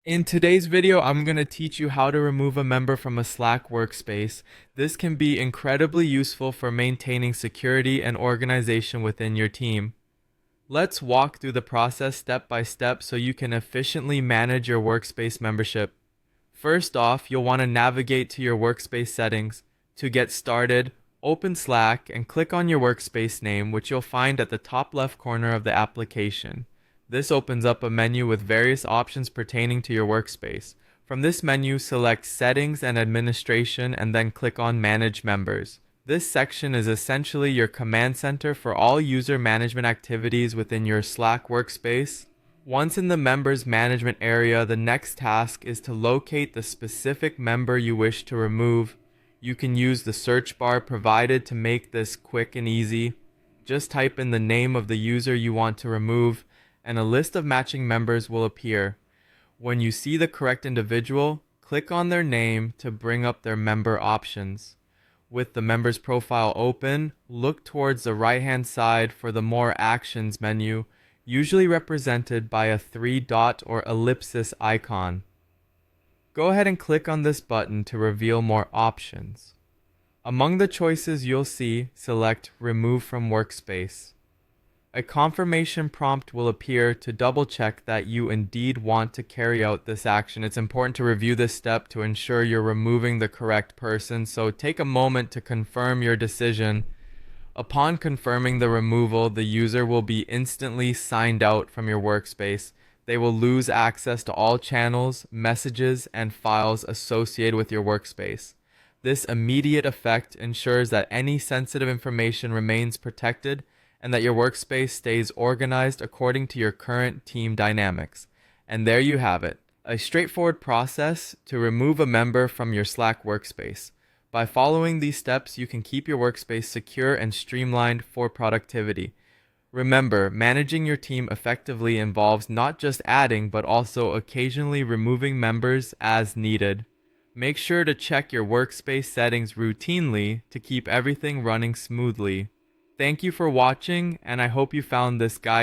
In today's video, I'm going to teach you how to remove a member from a Slack workspace. This can be incredibly useful for maintaining security and organization within your team. Let's walk through the process step by step so you can efficiently manage your workspace membership. First off, you'll want to navigate to your workspace settings. To get started, open Slack and click on your workspace name, which you'll find at the top left corner of the application. This opens up a menu with various options pertaining to your workspace. From this menu, select Settings and Administration and then click on Manage Members. This section is essentially your command center for all user management activities within your Slack workspace. Once in the members management area, the next task is to locate the specific member you wish to remove. You can use the search bar provided to make this quick and easy. Just type in the name of the user you want to remove, and a list of matching members will appear. When you see the correct individual, click on their name to bring up their member options. With the member's profile open, look towards the right-hand side for the More Actions menu, usually represented by a 3-dot or ellipsis icon. Go ahead and click on this button to reveal more options. Among the choices you'll see, select Remove from Workspace. A confirmation prompt will appear to double-check that you indeed want to carry out this action. It's important to review this step to ensure you're removing the correct person, so take a moment to confirm your decision. Upon confirming the removal, the user will be instantly signed out from your workspace. They will lose access to all channels, messages, and files associated with your workspace. This immediate effect ensures that any sensitive information remains protected and that your workspace stays organized according to your current team dynamics. And there you have it, a straightforward process to remove a member from your Slack workspace. By following these steps, you can keep your workspace secure and streamlined for productivity. Remember, managing your team effectively involves not just adding, but also occasionally removing members as needed. Make sure to check your workspace settings routinely to keep everything running smoothly. Thank you for watching, and I hope you found this guide